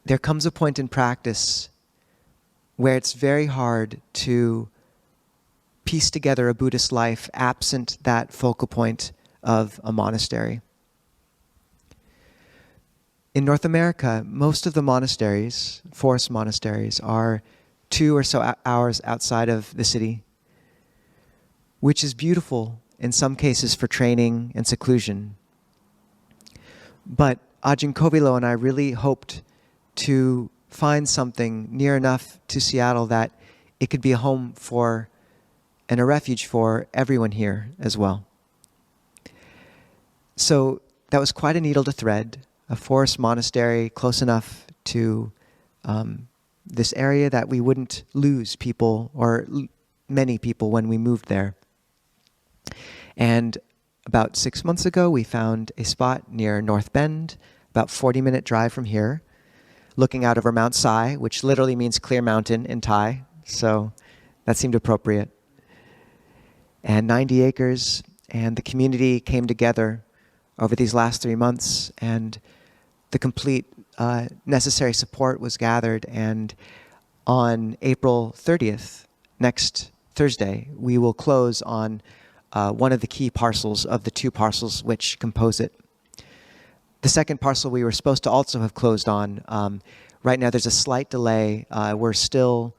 there comes a point in practice where it's very hard to piece together a Buddhist life absent that focal point of a monastery. In North America, most of the monasteries, forest monasteries, are 2 or so hours outside of the city, which is beautiful in some cases for training and seclusion. But Ajahn Kovilo and I really hoped to find something near enough to Seattle that it could be a home for and a refuge for everyone here as well. So that was quite a needle to thread, a forest monastery close enough to this area that we wouldn't lose people or many people when we moved there. And about 6 months ago, we found a spot near North Bend, about 40-minute drive from here, looking out over Mount Sai, which literally means clear mountain in Thai, so that seemed appropriate. And 90 acres, and the community came together over these last 3 months, and the complete necessary support was gathered, and on April 30th, next Thursday, we will close on one of the key parcels of the 2 parcels which compose it. The second parcel we were supposed to also have closed on. Right now there's a slight delay. We're still,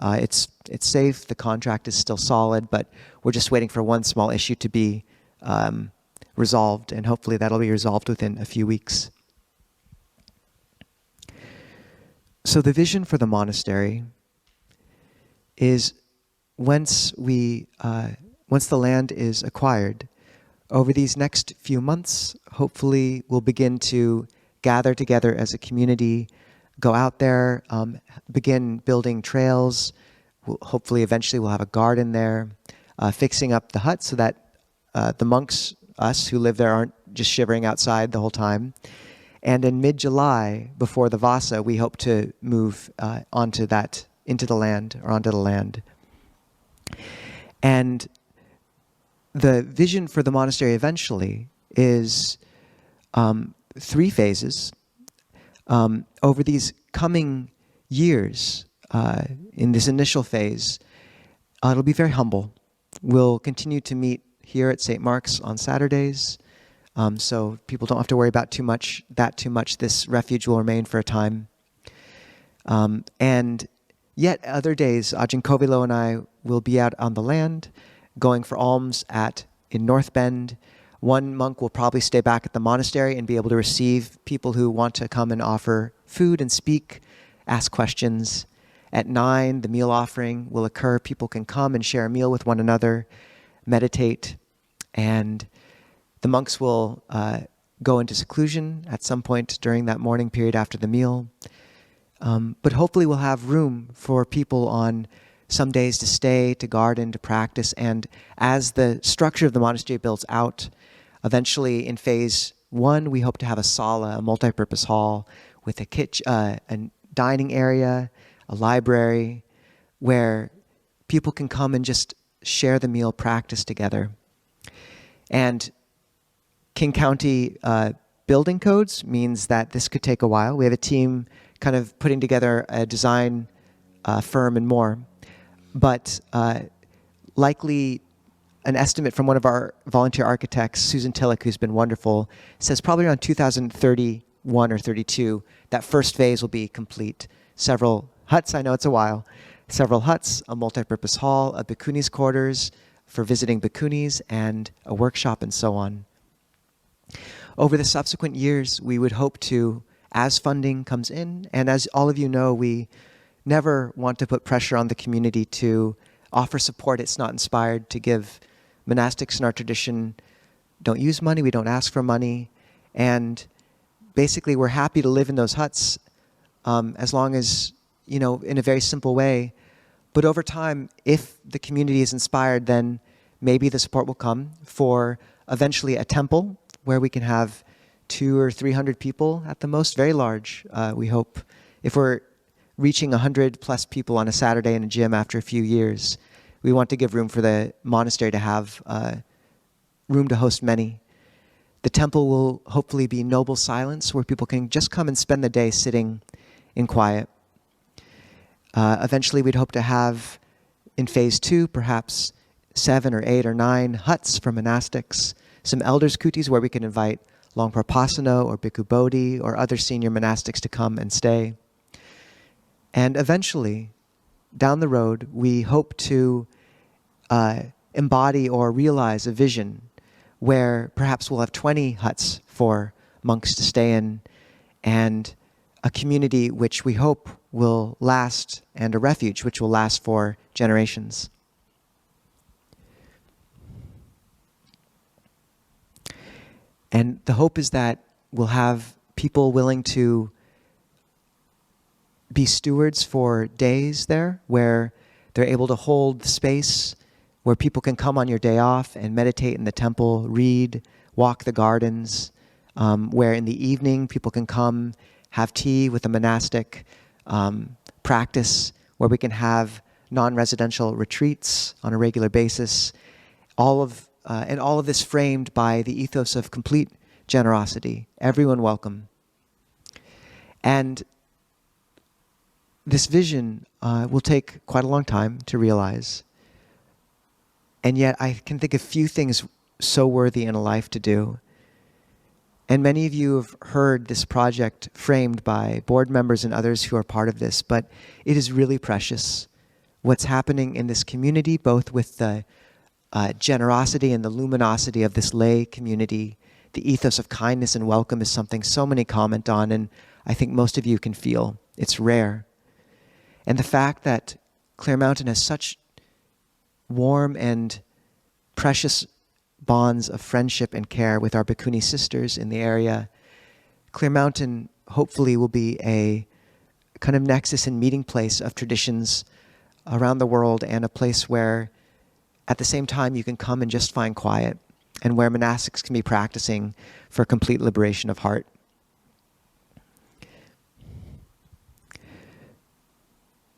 it's safe, the contract is still solid, but we're just waiting for one small issue to be resolved, and hopefully that'll be resolved within a few weeks. So the vision for the monastery is once the land is acquired, over these next few months, hopefully we'll begin to gather together as a community, go out there, begin building trails. Hopefully eventually we'll have a garden there, fixing up the hut so that the monks, us who live there, aren't just shivering outside the whole time. And in mid-July, before the Vasa, we hope to move into the land. And the vision for the monastery eventually is 3 phases. Over these coming years, in this initial phase, it'll be very humble. We'll continue to meet here at St. Mark's on Saturdays, so people don't have to worry about too much. This refuge will remain for a time. And yet other days, Ajahn Kovilo and I will be out on the land, going for alms in North Bend. One monk will probably stay back at the monastery and be able to receive people who want to come and offer food and speak, ask questions. At 9, the meal offering will occur. People can come and share a meal with one another, meditate, and the monks will go into seclusion at some point during that morning period after the meal. But hopefully we'll have room for people on some days to stay, to garden, to practice. And as the structure of the monastery builds out, eventually in phase 1, we hope to have a sala, a multi-purpose hall with a kitchen, a dining area, a library, where people can come and just share the meal, practice together. And King County building codes means that this could take a while. We have a team kind of putting together a design firm and more. But likely an estimate from one of our volunteer architects, Susan Tillich, who's been wonderful, says probably around 2031 or 32, that first phase will be complete. Several huts, I know it's a while, several huts, a multi-purpose hall, a bhikkhunis quarters for visiting bhikkhunis, and a workshop and so on. Over the subsequent years, we would hope to, as funding comes in, and as all of you know, we never want to put pressure on the community to offer support it's not inspired to give. Monastics in our tradition don't use money, we don't ask for money, and basically we're happy to live in those huts as long as, in a very simple way. But over time, if the community is inspired, then maybe the support will come for eventually a temple where we can have 200 or 300 people at the most, very large, we hope. If we're reaching 100 plus people on a Saturday in a gym after a few years, we want to give room for the monastery to have room to host many. The temple will hopefully be noble silence, where people can just come and spend the day sitting in quiet. Eventually, we'd hope to have, in phase 2, perhaps 7 or 8 or 9 huts for monastics, some elders' kutis where we can invite Longpa Pasano or Bhikkhu Bodhi or other senior monastics to come and stay. And eventually, down the road, we hope to embody or realize a vision where perhaps we'll have 20 huts for monks to stay in, and a community which we hope will last, and a refuge which will last for generations. And the hope is that we'll have people willing to be stewards for days there, where they're able to hold the space, where people can come on your day off and meditate in the temple, read, walk the gardens, where in the evening people can come, have tea with a monastic, practice, where we can have non-residential retreats on a regular basis, and all of this framed by the ethos of complete generosity, everyone welcome. And this vision will take quite a long time to realize. And yet I can think of few things so worthy in a life to do. And many of you have heard this project framed by board members and others who are part of this, but it is really precious. What's happening in this community, both with the generosity and the luminosity of this lay community, the ethos of kindness and welcome is something so many comment on, and I think most of you can feel. It's rare. And the fact that Clear Mountain has such warm and precious bonds of friendship and care with our Bhikkhuni sisters in the area, Clear Mountain hopefully will be a kind of nexus and meeting place of traditions around the world, and a place where at the same time you can come and just find quiet, and where monastics can be practicing for complete liberation of heart.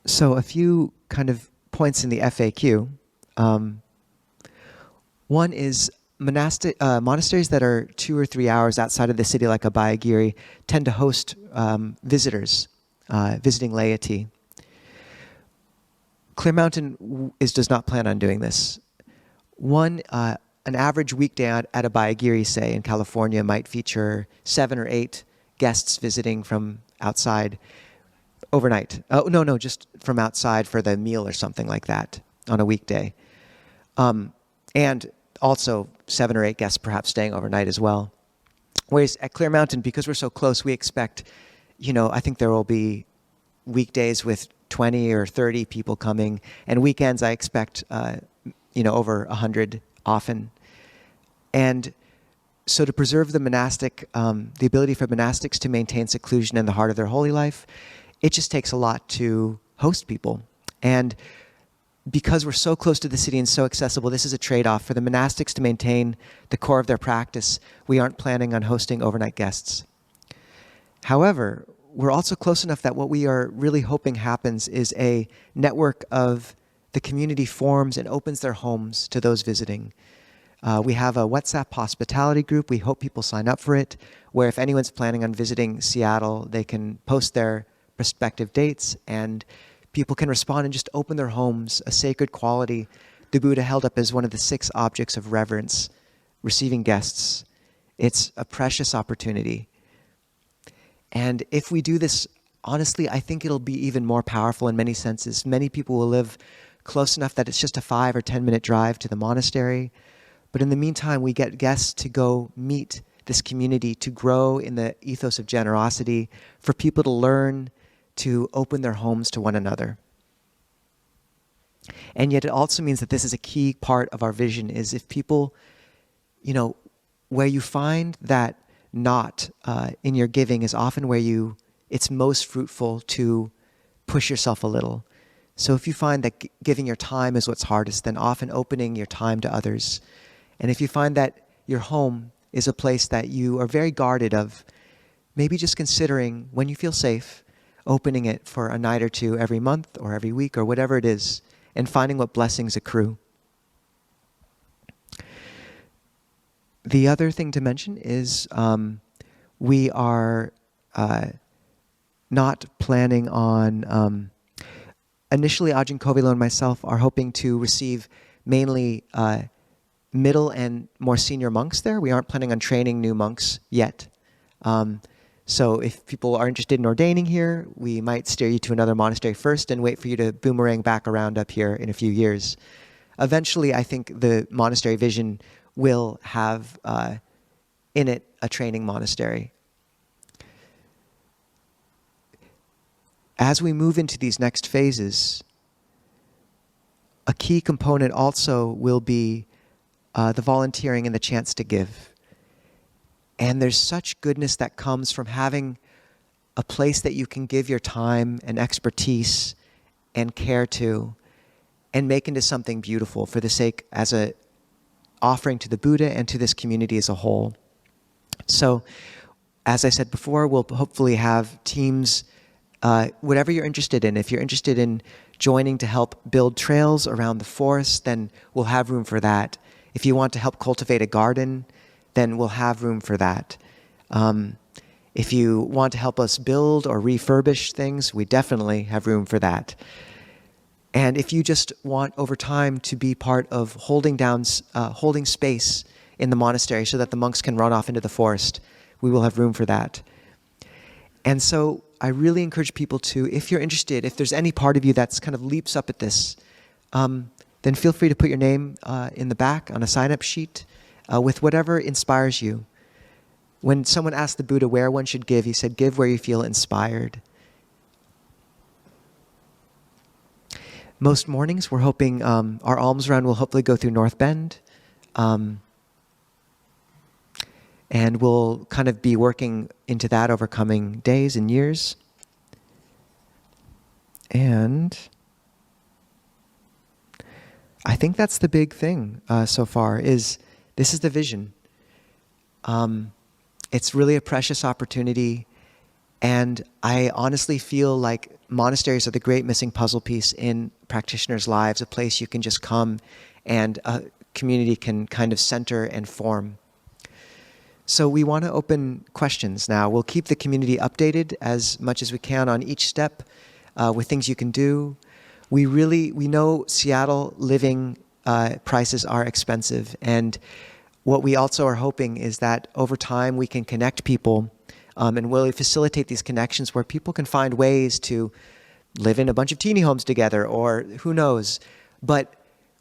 So a few kind of points in the FAQ. One is monasteries that are 2 or 3 hours outside of the city, like Abhayagiri, tend to host visitors, visiting laity. Clear Mountain does not plan on doing this. An average weekday at Abhayagiri, say, in California, might feature 7 or 8 guests visiting from outside overnight. Oh, no, just from outside for the meal or something like that on a weekday. And also 7 or 8 guests perhaps staying overnight as well. Whereas at Clear Mountain, because we're so close, we expect, I think there will be weekdays with 20 or 30 people coming, and weekends I expect, over 100 often. And so to preserve the the ability for monastics to maintain seclusion in the heart of their holy life, it just takes a lot to host people. And because we're so close to the city and so accessible, this is a trade-off. For the monastics to maintain the core of their practice, we aren't planning on hosting overnight guests. However, we're also close enough that what we are really hoping happens is a network of the community forms and opens their homes to those visiting. We have a WhatsApp hospitality group. We hope people sign up for it, where if anyone's planning on visiting Seattle, they can post their prospective dates, and people can respond and just open their homes, a sacred quality the Buddha held up as one of the 6 objects of reverence, receiving guests. It's a precious opportunity. And if we do this, honestly, I think it'll be even more powerful in many senses. Many people will live close enough that it's just a 5 or 10-minute drive to the monastery. But in the meantime, we get guests to go meet this community, to grow in the ethos of generosity, for people to learn to open their homes to one another. And yet it also means that this is a key part of our vision, is if people, where you find that not in your giving is often where it's most fruitful to push yourself a little. So if you find that giving your time is what's hardest, then often opening your time to others. And if you find that your home is a place that you are very guarded of, maybe just considering, when you feel safe, opening it for a night or 2 every month or every week or whatever it is, and finding what blessings accrue. The other thing to mention is we are not planning on, initially Ajahn Kovilo and myself are hoping to receive mainly middle and more senior monks there. We aren't planning on training new monks yet. So if people are interested in ordaining here, we might steer you to another monastery first and wait for you to boomerang back around up here in a few years. Eventually, I think the monastery vision will have in it a training monastery. As we move into these next phases, a key component also will be the volunteering and the chance to give. And there's such goodness that comes from having a place that you can give your time and expertise and care to and make into something beautiful for the sake as a offering to the Buddha and to this community as a whole. So, as I said before, we'll hopefully have teams, whatever you're interested in. If you're interested in joining to help build trails around the forest, then we'll have room for that. If you want to help cultivate a garden, then we'll have room for that. If you want to help us build or refurbish things, we definitely have room for that. And if you just want over time to be part of holding space in the monastery so that the monks can run off into the forest, we will have room for that. And so I really encourage people to, if you're interested, if there's any part of you that's kind of leaps up at this, then feel free to put your name in the back on a sign-up sheet with whatever inspires you. When someone asked the Buddha where one should give, he said, give where you feel inspired. Most mornings, we're hoping our alms run will hopefully go through North Bend. And we'll kind of be working into that over coming days and years. And I think that's the big thing so far, is this is the vision. It's really a precious opportunity, and I honestly feel like monasteries are the great missing puzzle piece in practitioners' lives, a place you can just come and a community can kind of center and form. So we want to open questions now. We'll keep the community updated as much as we can on each step with things you can do. We know Seattle living prices are expensive, and what we also are hoping is that over time we can connect people and really facilitate these connections where people can find ways to live in a bunch of teeny homes together, or who knows,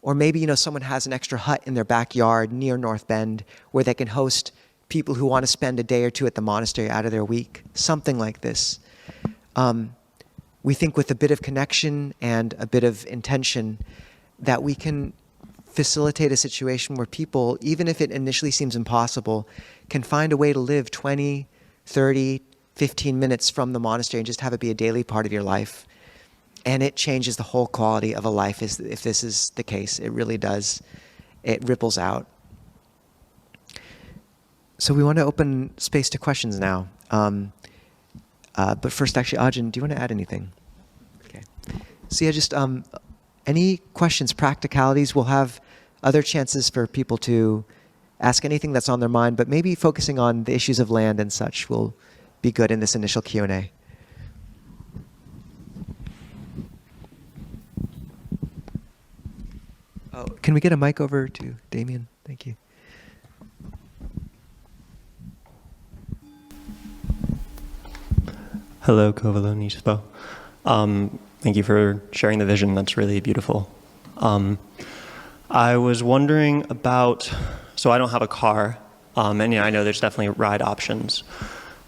or maybe someone has an extra hut in their backyard near North Bend where they can host people who want to spend a day or two at the monastery out of their week, something like this. We think with a bit of connection and a bit of intention that we can facilitate a situation where people, even if it initially seems impossible, can find a way to live 20, 30, 15 minutes from the monastery and just have it be a daily part of your life. And it changes the whole quality of a life if this is the case. It really does. It ripples out. So we want to open space to questions now. But first, actually, Ajahn, do you want to add anything? Okay. So yeah, just any questions, practicalities. We'll have other chances for people to ask anything that's on their mind, but maybe focusing on the issues of land and such will be good in this initial Q&A. Oh, can we get a mic over to Damien? Thank you. Hello, Kovilo, Nisabho. Thank you for sharing the vision. That's really beautiful. I was wondering about, so I don't have a car, and I know there's definitely ride options.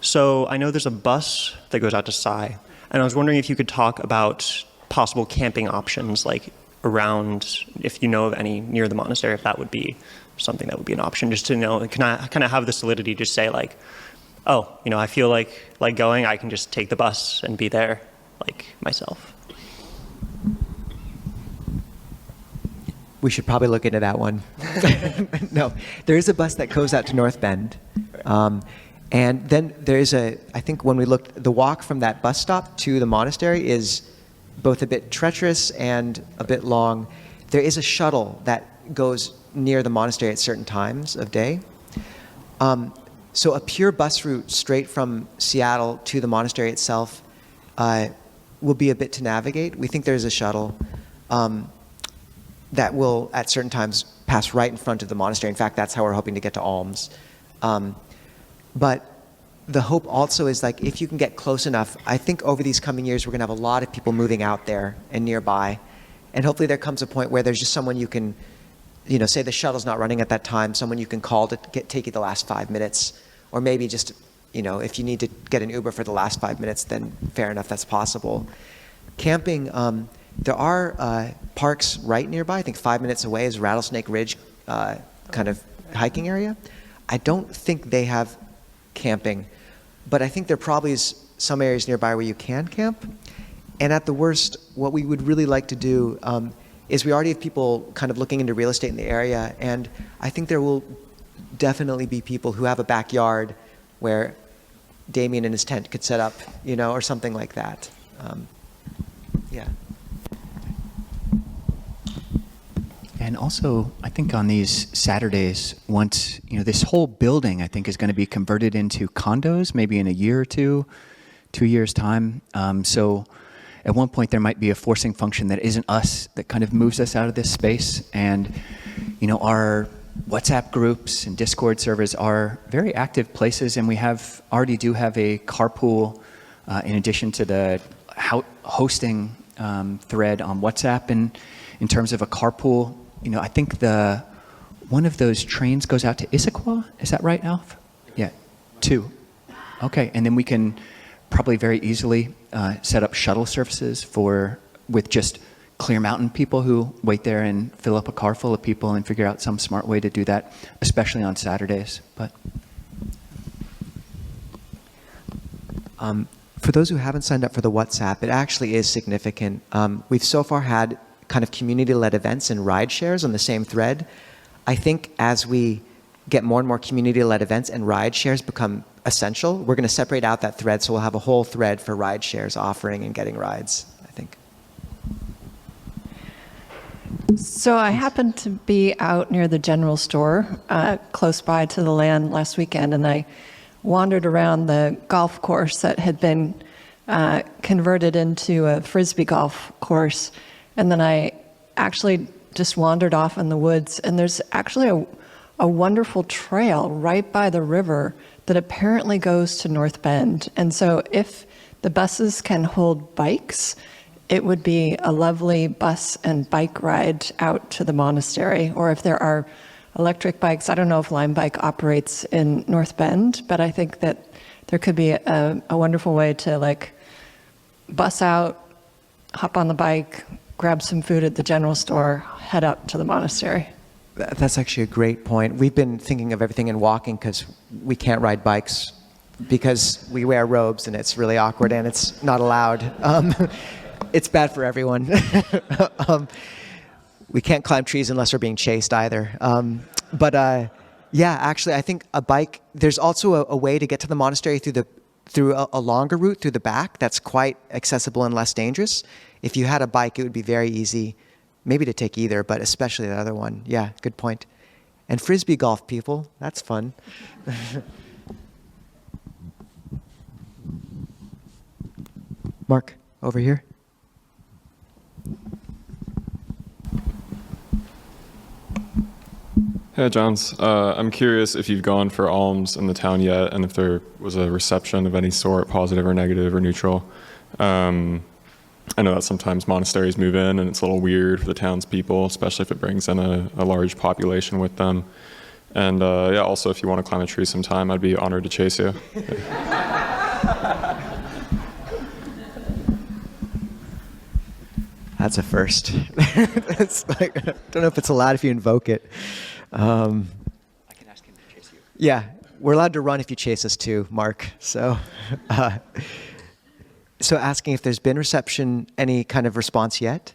So I know there's a bus that goes out to Sai, and I was wondering if you could talk about possible camping options, like around, if you know of any near the monastery, if that would be something that would be an option, just to know, can I kind of have the solidity to say like, oh, I feel like going, I can just take the bus and be there, like myself. We should probably look into that one. No, there is a bus that goes out to North Bend. And then there is I think when we looked, the walk from that bus stop to the monastery is both a bit treacherous and a bit long. There is a shuttle that goes near the monastery at certain times of day. So a pure bus route straight from Seattle to the monastery itself will be a bit to navigate. We think there's a shuttle that will, at certain times, pass right in front of the monastery. In fact, that's how we're hoping to get to Alms. But the hope also is, like, if you can get close enough, I think over these coming years, we're going to have a lot of people moving out there and nearby. And hopefully there comes a point where there's just someone you can, say the shuttle's not running at that time, someone you can call to take you the last 5 minutes. Or maybe just, if you need to get an Uber for the last 5 minutes, then fair enough, that's possible. Camping, there are parks right nearby. I think 5 minutes away is Rattlesnake Ridge kind of hiking area. I don't think they have camping, but I think there probably is some areas nearby where you can camp. And at the worst, what we would really like to do is we already have people kind of looking into real estate in the area, and I think there will definitely be people who have a backyard where Damien and his tent could set up, or something like that. Yeah. And also, I think on these Saturdays, once, this whole building, I think, is going to be converted into condos, maybe in a year or 2 years' time. So at one point, there might be a forcing function that isn't us, that kind of moves us out of this space. And, our WhatsApp groups and Discord servers are very active places, and we already do have a carpool in addition to the hosting thread on WhatsApp. And in terms of a carpool, I think one of those trains goes out to Issaquah. Is that right, Alf? Yeah, 2. Okay, and then we can probably very easily set up shuttle services with just Clear Mountain people who wait there and fill up a car full of people and figure out some smart way to do that, especially on Saturdays. But for those who haven't signed up for the WhatsApp, it actually is significant. We've so far had kind of community-led events and ride shares on the same thread. I think as we get more and more community-led events and ride shares become essential, we're going to separate out that thread, so we'll have a whole thread for ride shares offering and getting rides, I think. So I happened to be out near the general store close by to the land last weekend, and I wandered around the golf course that had been converted into a Frisbee golf course. And then I actually just wandered off in the woods, and there's actually a wonderful trail right by the river that apparently goes to North Bend. And so if the buses can hold bikes, it would be a lovely bus and bike ride out to the monastery. Or if there are electric bikes, I don't know if Lime Bike operates in North Bend, but I think that there could be a wonderful way to bus out, hop on the bike, grab some food at the general store, head up to the monastery. That's actually a great point. We've been thinking of everything in walking because we can't ride bikes because we wear robes and it's really awkward and it's not allowed. It's bad for everyone. We can't climb trees unless we're being chased either. Yeah, actually, I think a bike, there's also a way to get to the monastery through a longer route through the back that's quite accessible and less dangerous. If you had a bike, it would be very easy, maybe to take either, but especially the other one. Yeah, good point. And Frisbee golf, people, that's fun. Mark, over here. Hey, Johns. I'm curious if you've gone for alms in the town yet, and if there was a reception of any sort, positive or negative or neutral. I know that sometimes monasteries move in, and it's a little weird for the townspeople, especially if it brings in a large population with them. And yeah, also, if you want to climb a tree sometime, I'd be honored to chase you. That's a first. It's I don't know if it's allowed if you invoke it. I can ask him to chase you. Yeah, we're allowed to run if you chase us too, Mark. So asking if there's been reception, any kind of response yet?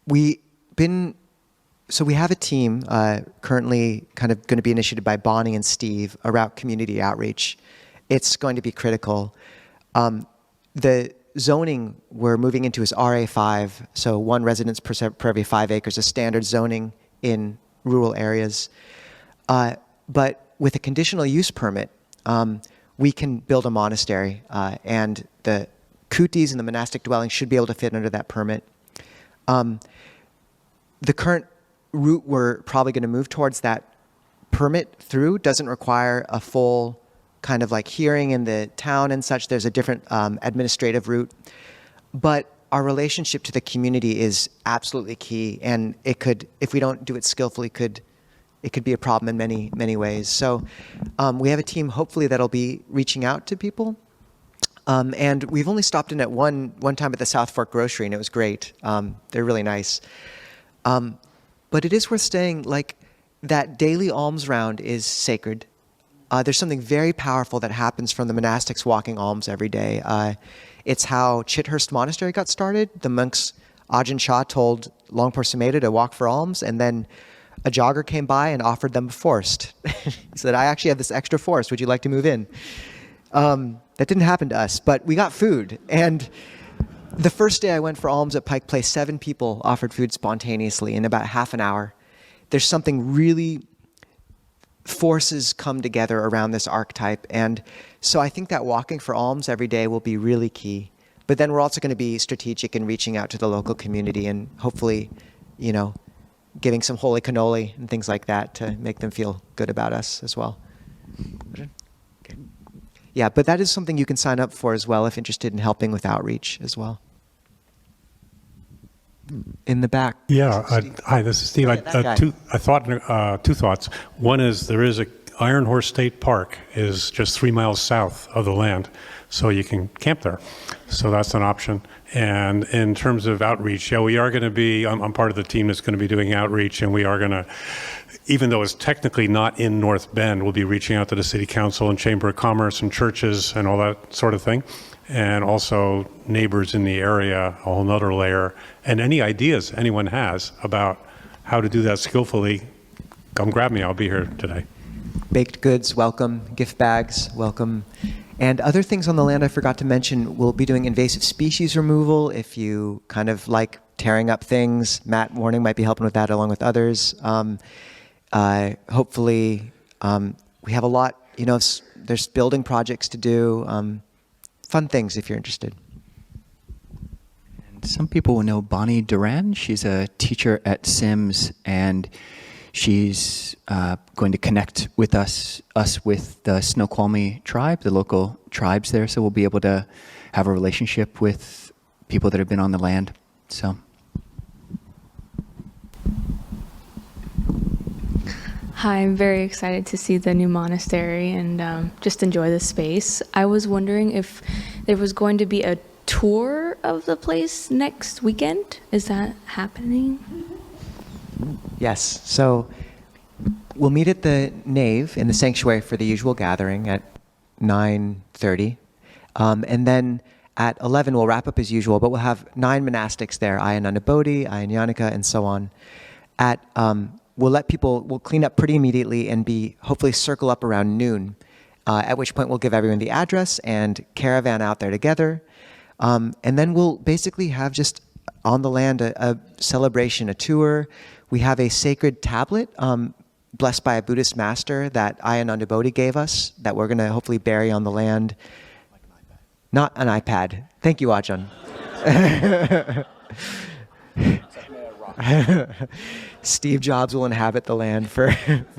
We have a team currently kind of going to be initiated by Bonnie and Steve around community outreach. It's going to be critical. The zoning we're moving into is RA5, so 1 residence per every 5 acres, a standard zoning in rural areas. But with a conditional use permit, we can build a monastery, and the kutis and the monastic dwellings should be able to fit under that permit. The current route we're probably going to move towards that permit through doesn't require a full kind of like hearing in the town and such. There's a different administrative route. But our relationship to the community is absolutely key, and it could, if we don't do it skillfully, it could be a problem in many, many ways. So we have a team, hopefully, that'll be reaching out to people. And we've only stopped in at one time at the South Fork Grocery, and it was great. They're really nice. But it is worth saying, like, that daily alms round is sacred. There's something very powerful that happens from the monastics walking alms every day. It's how Chithurst Monastery got started. The monks, Ajahn Chah told Longpo Sumedho to walk for alms, and then a jogger came by and offered them a forest. He said, I actually have this extra forest. Would you like to move in? That didn't happen to us, but we got food. And the first day I went for alms at Pike Place, 7 people offered food spontaneously in about half an hour. There's something really, forces come together around this archetype. And so I think that walking for alms every day will be really key. But then we're also going to be strategic in reaching out to the local community and hopefully, giving some holy cannoli and things like that to make them feel good about us as well. Okay. Yeah, but that is something you can sign up for as well if interested in helping with outreach as well. In the back. Yeah. Hi, this is Steve. Two thoughts. One is there is a Iron Horse State Park is just 3 miles south of the land, so you can camp there. So that's an option. And in terms of outreach, yeah, we are going to be, I'm part of the team that's going to be doing outreach, and we are going to, even though it's technically not in North Bend, we'll be reaching out to the City Council and Chamber of Commerce and churches and all that sort of thing. And also neighbors in the area, a whole nother layer. And any ideas anyone has about how to do that skillfully, come grab me. I'll be here today. Baked goods, welcome. Gift bags, welcome. And other things on the land I forgot to mention, we'll be doing invasive species removal. If you kind of like tearing up things, Matt Warning might be helping with that along with others. Hopefully, we have a lot, there's building projects to do. Fun things if you're interested. And some people will know Bonnie Duran. She's a teacher at Sims, and she's going to connect with us with the Snoqualmie tribe, the local tribes there. So we'll be able to have a relationship with people that have been on the land. So. Hi, I'm very excited to see the new monastery and just enjoy the space. I was wondering if there was going to be a tour of the place next weekend. Is that happening? Yes. So we'll meet at the nave in the sanctuary for the usual gathering at 9:30. And then at 11, we'll wrap up as usual, but we'll have 9 monastics there, Ayananda Bodhi, Ayanyanika, and so on. We'll clean up pretty immediately and hopefully circle up around noon, at which point we'll give everyone the address and caravan out there together. And then we'll basically have just on the land a celebration, a tour. We have a sacred tablet blessed by a Buddhist master that Ayananda Bodhi gave us that we're going to hopefully bury on the land. Not an iPad. Thank you, Ajahn. Steve Jobs will inhabit the land for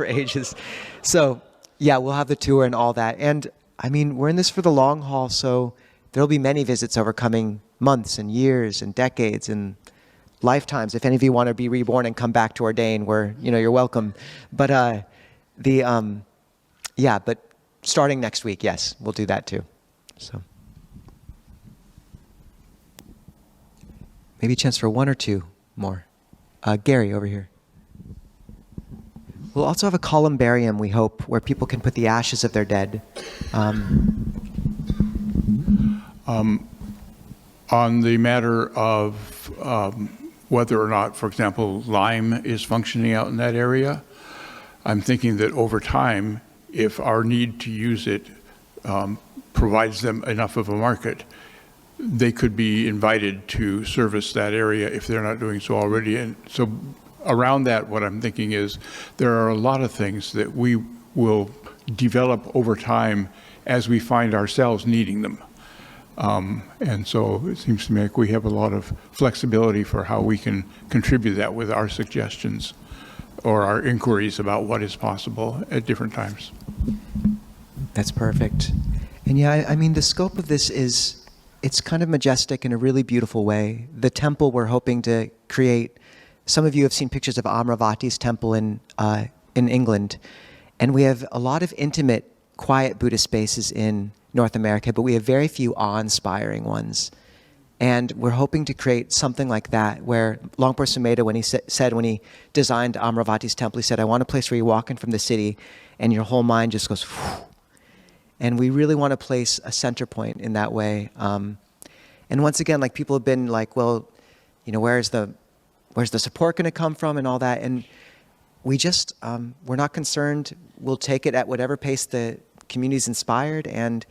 ages. So, yeah, we'll have the tour and all that. And, I mean, we're in this for the long haul, so there'll be many visits over coming months and years and decades and lifetimes. If any of you want to be reborn and come back to ordain, you're welcome. But, but starting next week, yes, we'll do that too. So. Maybe a chance for 1 or 2 more. Gary, over here. We'll also have a columbarium, we hope, where people can put the ashes of their dead. On the matter of whether or not, for example, lime is functioning out in that area, I'm thinking that over time, if our need to use it provides them enough of a market, they could be invited to service that area if they're not doing so already. And so around that, what I'm thinking is there are a lot of things that we will develop over time as we find ourselves needing them. And so it seems to me like we have a lot of flexibility for how we can contribute that with our suggestions or our inquiries about what is possible at different times. That's perfect. And yeah, I mean, the scope of this is, it's kind of majestic in a really beautiful way. The temple we're hoping to create, some of you have seen pictures of Amravati's temple in England, and we have a lot of intimate, quiet Buddhist spaces in North America, but we have very few awe-inspiring ones. And we're hoping to create something like that, where Longpo Sumedho, when he said, when he designed Amravati's temple, he said, I want a place where you walk in from the city and your whole mind just goes, whew. And we really want to place a center point in that way. And once again, like, people have been like, well, you know, where's the support going to come from and all that? And we just, we're not concerned. We'll take it at whatever pace the community's inspired, and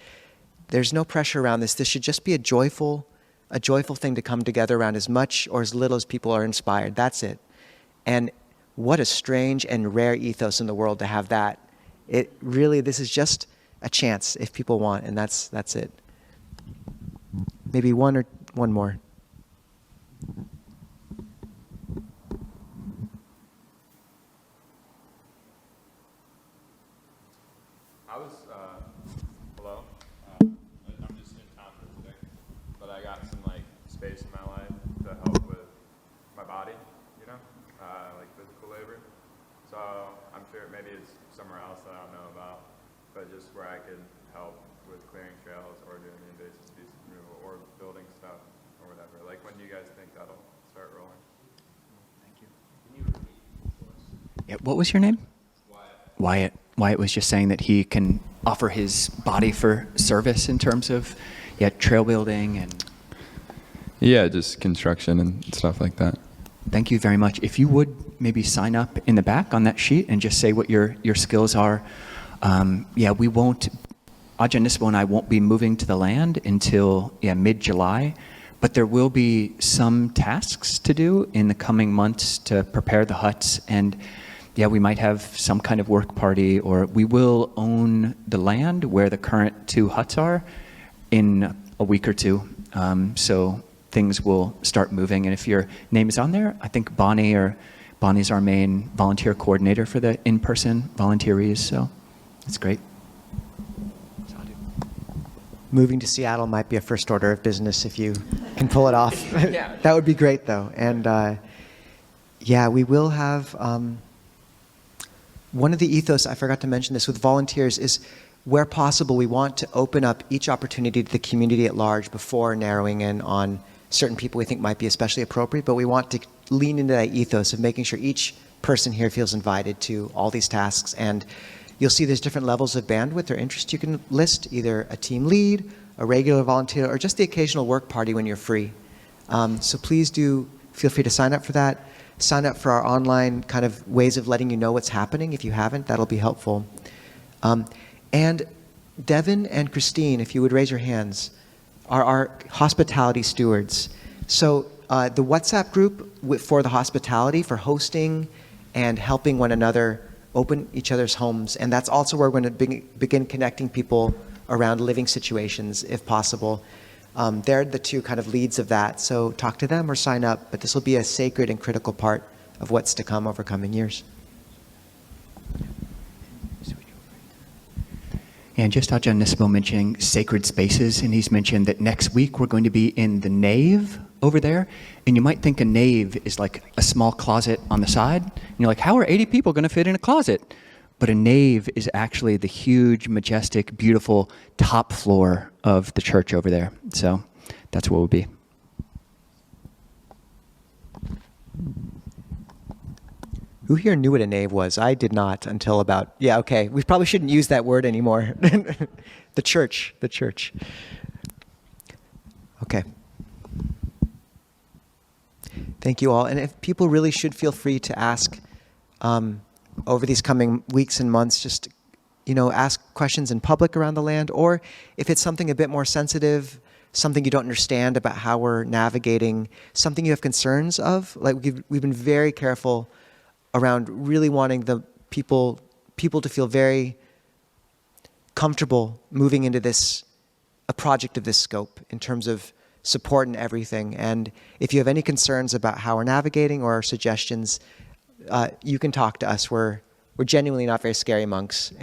there's no pressure around this. This should just be a joyful thing to come together around, as much or as little as people are inspired. That's it. And what a strange and rare ethos in the world to have that. It really, this is just a chance if people want, and that's it. Maybe one more. Hello. I'm just in town for today, but I got some space in my life to help with my body, like physical labor. So I'm sure maybe it's somewhere else that I don't know about, but just where I could help with clearing trails or doing the invasive species removal or building stuff or whatever. Like, when do you guys think that'll start rolling? Thank you. Can you repeat for us? Yeah, what was your name? Wyatt. Wyatt was just saying that he can offer his body for service in terms of, trail building and... Yeah, just construction and stuff like that. Thank you very much. If you would maybe sign up in the back on that sheet and just say what your skills are. We won't, Ajahn Nisabho and I won't be moving to the land until mid-July, but there will be some tasks to do in the coming months to prepare the huts, and we might have some kind of work party, or we will own the land where the current 2 huts are in a week or 2. So things will start moving. And if your name is on there, I think Bonnie's our main volunteer coordinator for the in-person volunteerees. So that's great. Moving to Seattle might be a first order of business if you can pull it off. Yeah. That would be great, though. And we will have... one of the ethos, I forgot to mention this, with volunteers is, where possible, we want to open up each opportunity to the community at large before narrowing in on certain people we think might be especially appropriate, but we want to lean into that ethos of making sure each person here feels invited to all these tasks. And you'll see there's different levels of bandwidth or interest you can list, either a team lead, a regular volunteer, or just the occasional work party when you're free. So please do feel free to sign up for that. Sign up for our online kind of ways of letting you know what's happening. If you haven't, that'll be helpful. And Devin and Christine, if you would raise your hands, are our hospitality stewards. So the WhatsApp group for the hospitality, for hosting and helping one another open each other's homes, and that's also where we're going to begin connecting people around living situations, if possible. They're the 2 kind of leads of that, so talk to them or sign up, but this will be a sacred and critical part of what's to come over coming years. And just Ajahn Nisabho mentioning sacred spaces, and he's mentioned that next week we're going to be in the nave over there, and you might think a nave is like a small closet on the side, and you're like, how are 80 people going to fit in a closet? But a nave is actually the huge, majestic, beautiful top floor of the church over there. So that's what we'll be. Who here knew what a nave was? I did not until about, okay. We probably shouldn't use that word anymore. The church. Okay. Thank you all. And if people really should feel free to ask over these coming weeks and months, just, ask questions in public around the land, or if it's something a bit more sensitive, something you don't understand about how we're navigating, something you have concerns of, like we've been very careful around really wanting the people to feel very comfortable moving into a project of this scope in terms of support and everything. And if you have any concerns about how we're navigating or suggestions, you can talk to us. We're genuinely not very scary monks.